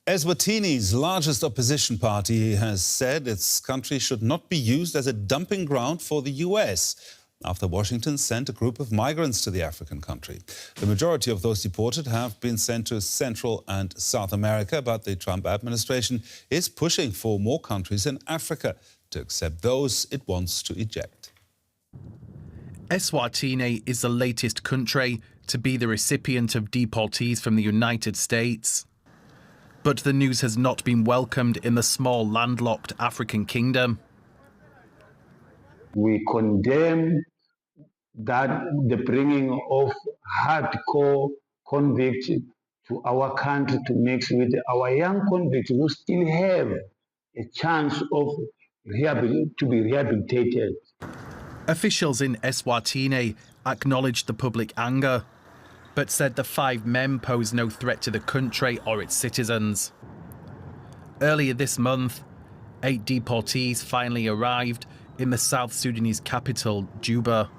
Eswatini's largest opposition party has said its country should not be used as a dumping ground for the US after Washington sent a group of migrants to the African country. The majority of those deported have been sent to Central and South America, but the Trump administration is pushing for more countries in Africa to accept those it wants to eject. Eswatini is the latest country to be the recipient of deportees from the United States. But the news has not been welcomed in the small landlocked African kingdom. We condemn that the bringing of hardcore convicts to our country to mix with our young convicts who still have a chance of to be rehabilitated. Officials in Eswatini acknowledged the public anger, but said the 5 men pose no threat to the country or its citizens. Earlier this month, 8 deportees finally arrived in the South Sudanese capital, Juba,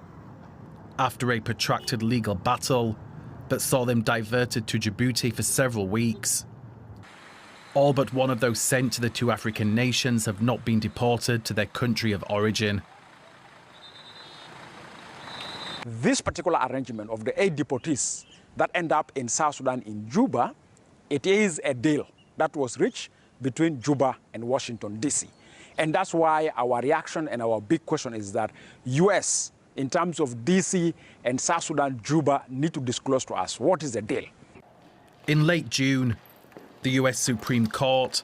after a protracted legal battle that saw them diverted to Djibouti for several weeks. All but one of those sent to the 2 African nations have not been deported to their country of origin. This particular arrangement of the 8 deportees that end up in South Sudan in Juba, it is a deal that was reached between Juba and Washington, D.C. And that's why our reaction and our big question is that U.S., in terms of D.C. and South Sudan, Juba, need to disclose to us what is the deal. In late June, the U.S. Supreme Court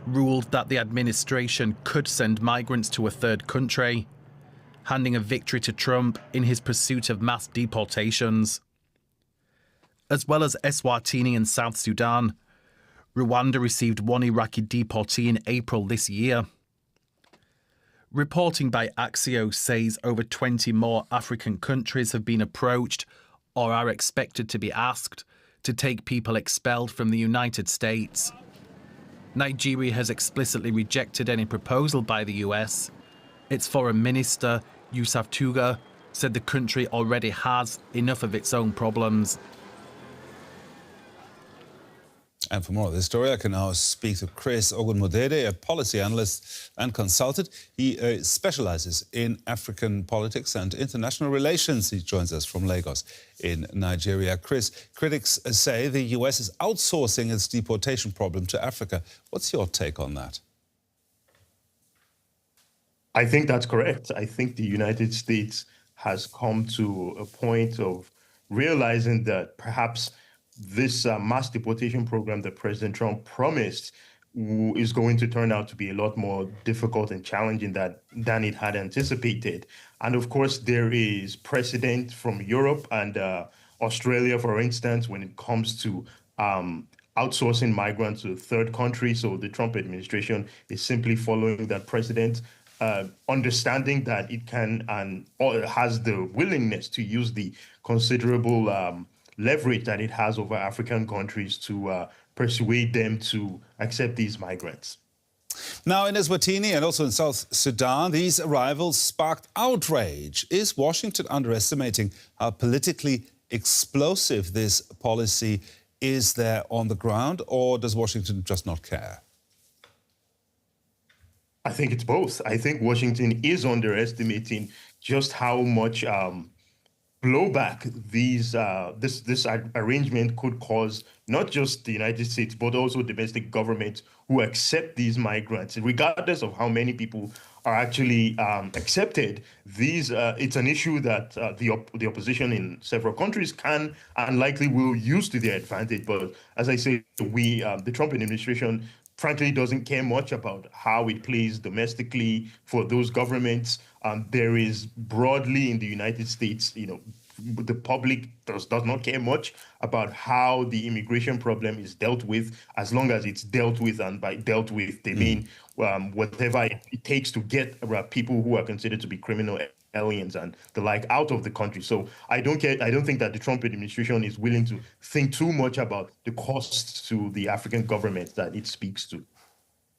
ruled that the administration could send migrants to a third country, handing a victory to Trump in his pursuit of mass deportations. As well as Eswatini and South Sudan, Rwanda received 1 Iraqi deportee in April this year. Reporting by Axios says over 20 more African countries have been approached or are expected to be asked to take people expelled from the United States. Nigeria has explicitly rejected any proposal by the US. Its foreign minister, Yusuf Tuga, said the country already has enough of its own problems. And for more of this story, I can now speak to Chris Ogunmodede, a policy analyst and consultant. He specializes in African politics and international relations. He joins us from Lagos in Nigeria. Chris, critics say the US is outsourcing its deportation problem to Africa. What's your take on that? I think that's correct. I think the United States has come to a point of realizing that perhaps this mass deportation program that President Trump promised is going to turn out to be a lot more difficult and challenging than it had anticipated. And of course, there is precedent from Europe and Australia, for instance, when it comes to outsourcing migrants to third countries. So the Trump administration is simply following that precedent, understanding that it can and has the willingness to use the considerable leverage that it has over African countries to persuade them to accept these migrants. Now, in Eswatini and also in South Sudan, these arrivals sparked outrage. Is Washington underestimating how politically explosive this policy is there on the ground, or does Washington just not care? I think it's both. I think Washington is underestimating just how much blowback this arrangement could cause, not just the United States, but also domestic governments who accept these migrants, regardless of how many people are actually accepted. It's an issue that the opposition in several countries can and likely will use to their advantage. But as I say, the Trump administration frankly doesn't care much about how it plays domestically for those governments. There is broadly in the United States, the public does not care much about how the immigration problem is dealt with, as long as it's dealt with, and by dealt with they mean whatever it takes to get people who are considered to be criminal aliens and the like out of the country. So I don't think that the Trump administration is willing to think too much about the costs to the African governments that it speaks to.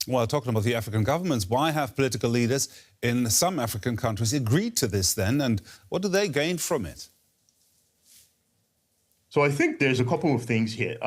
Well, talking about the African governments, why have political leaders in some African countries agreed to this then, and what do they gain from it? So I think there's a couple of things here.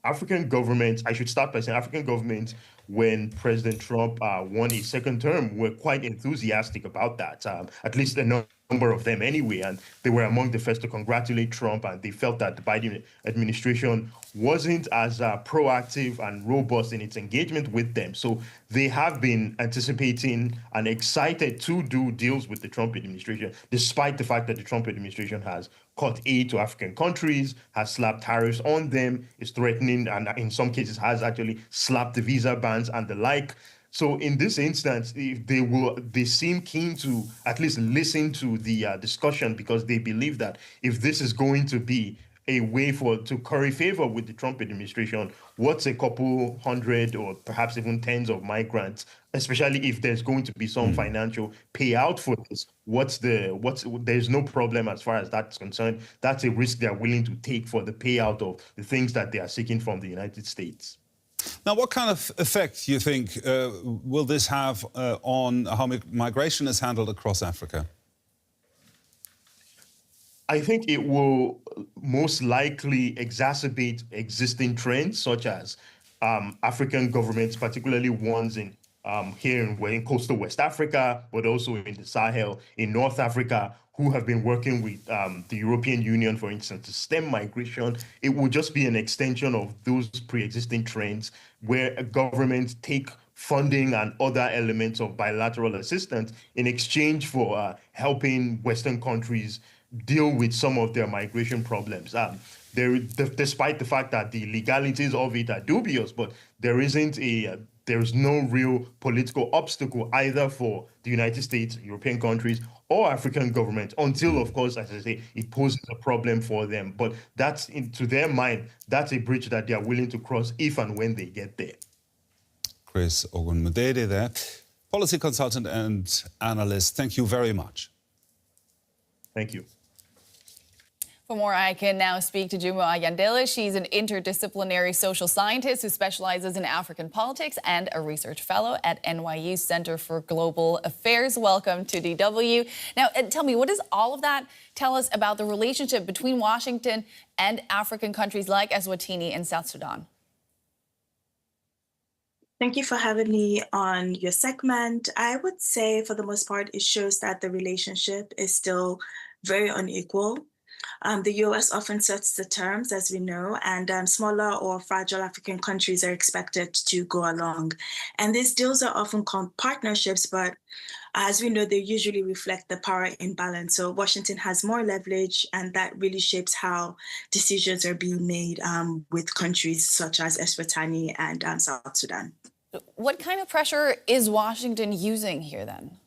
African governments, I should start by saying African governments, when President Trump won his second term, were quite enthusiastic about that, at least a number of them anyway. And they were among the first to congratulate Trump, and they felt that the Biden administration wasn't as proactive and robust in its engagement with them. So they have been anticipating and excited to do deals with the Trump administration, despite the fact that the Trump administration has cut aid to African countries, has slapped tariffs on them, is threatening, and in some cases has actually slapped the visa bans and the like. So in this instance, if they seem keen to at least listen to the discussion, because they believe that if this is going to be a way to curry favor with the Trump administration, what's a couple hundred or perhaps even tens of migrants, especially if there's going to be some financial payout for this, there's no problem as far as that's concerned. That's a risk they're willing to take for the payout of the things that they are seeking from the United States. Now, what kind of effect do you think will this have on how migration is handled across Africa? I think it will most likely exacerbate existing trends, such as African governments, particularly ones in in coastal West Africa, but also in the Sahel, in North Africa, who have been working with the European Union, for instance, to stem migration. It will just be an extension of those pre-existing trends where governments take funding and other elements of bilateral assistance in exchange for helping Western countries deal with some of their migration problems. Despite the fact that the legalities of it are dubious, but there's no real political obstacle either for the United States, European countries, or African governments until, of course, as I say, it poses a problem for them. But to their mind, that's a bridge that they are willing to cross if and when they get there. Chris Ogunmodede there, policy consultant and analyst. Thank you very much. Thank you. For more, I can now speak to Ayandele. She's an interdisciplinary social scientist who specializes in African politics and a research fellow at NYU's Center for Global Affairs. Welcome to DW. Now, tell me, what does all of that tell us about the relationship between Washington and African countries like Eswatini and South Sudan? Thank you for having me on your segment. I would say, for the most part, it shows that the relationship is still very unequal. The U.S. often sets the terms, as we know, and smaller or fragile African countries are expected to go along. And these deals are often called partnerships, but as we know, they usually reflect the power imbalance. So Washington has more leverage, and that really shapes how decisions are being made with countries such as Eswatini and South Sudan. What kind of pressure is Washington using here then?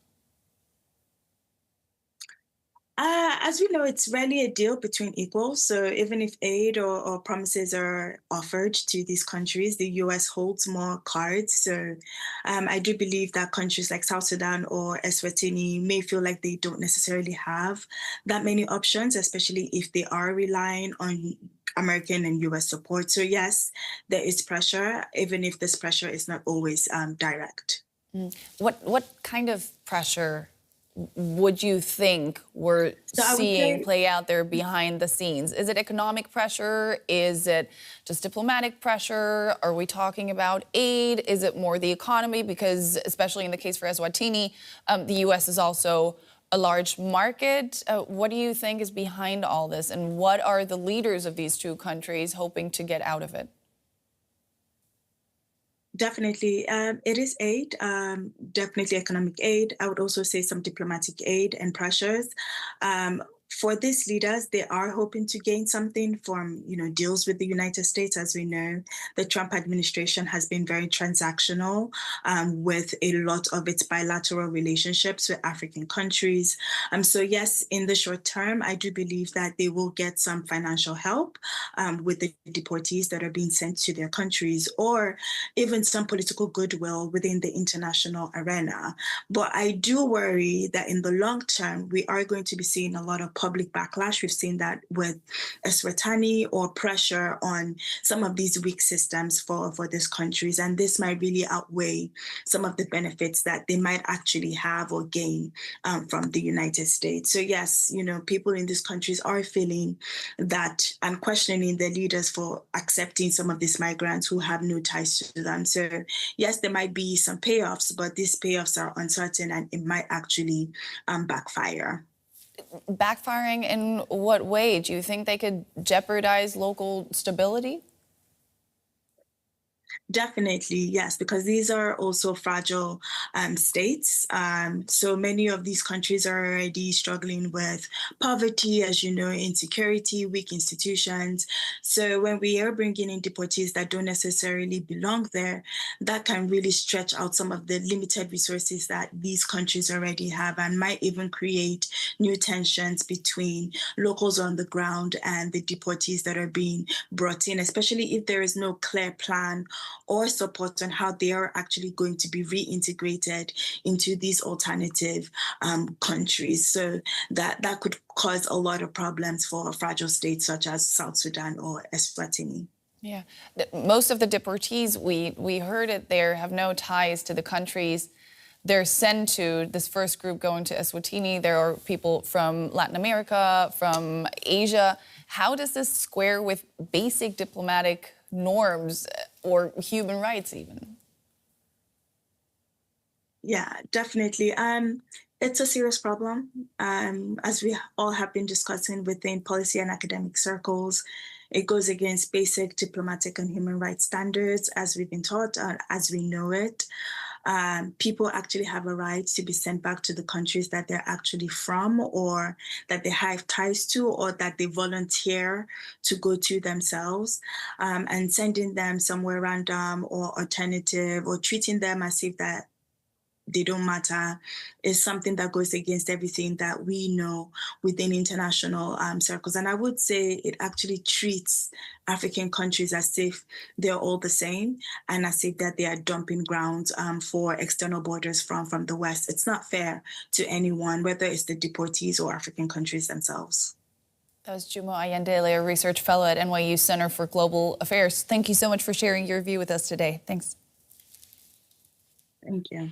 As we know, it's rarely a deal between equals. So even if aid or promises are offered to these countries, the U.S. holds more cards. So I do believe that countries like South Sudan or Eswatini may feel like they don't necessarily have that many options, especially if they are relying on American and U.S. support. So yes, there is pressure, even if this pressure is not always direct. What kind of pressure would you think we're seeing play out there behind the scenes? Is it economic pressure? Is it just diplomatic pressure? Are we talking about aid? Is it more the economy? Because especially in the case for Eswatini, the U.S. is also a large market. What do you think is behind all this? And what are the leaders of these two countries hoping to get out of it? Definitely. It is aid, definitely economic aid. I would also say some diplomatic aid and pressures. For these leaders, they are hoping to gain something from, deals with the United States. As we know, the Trump administration has been very transactional with a lot of its bilateral relationships with African countries. So yes, in the short term, I do believe that they will get some financial help with the deportees that are being sent to their countries, or even some political goodwill within the international arena. But I do worry that in the long term, we are going to be seeing a lot of public backlash. We've seen that with Eswatini, or pressure on some of these weak systems for these countries. And this might really outweigh some of the benefits that they might actually have or gain from the United States. So yes, people in these countries are feeling that and questioning their leaders for accepting some of these migrants who have no ties to them. So yes, there might be some payoffs, but these payoffs are uncertain and it might actually backfire. Backfiring in what way? Do you think they could jeopardize local stability? Definitely, yes, because these are also fragile states. So many of these countries are already struggling with poverty, as you know, insecurity, weak institutions. So when we are bringing in deportees that don't necessarily belong there, that can really stretch out some of the limited resources that these countries already have, and might even create new tensions between locals on the ground and the deportees that are being brought in, especially if there is no clear plan or support on how they are actually going to be reintegrated into these alternative countries. So that could cause a lot of problems for fragile states such as South Sudan or Eswatini. Yeah, most of the deportees, we heard it there, have no ties to the countries they're sent to. This first group going to Eswatini, there are people from Latin America, from Asia. How does this square with basic diplomatic norms or human rights even? Yeah, definitely. It's a serious problem, as we all have been discussing within policy and academic circles. It goes against basic diplomatic and human rights standards, as we've been taught, as we know it. People actually have a right to be sent back to the countries that they're actually from, or that they have ties to, or that they volunteer to go to themselves. And sending them somewhere random or alternative, or treating them as if that they don't matter, is something that goes against everything that we know within international circles. And I would say it actually treats African countries as if they're all the same, and as if that they are dumping grounds for external borders from the West. It's not fair to anyone, whether it's the deportees or African countries themselves. That was Jumo Ayandele, a research fellow at NYU Center for Global Affairs. Thank you so much for sharing your view with us today. Thanks. Thank you.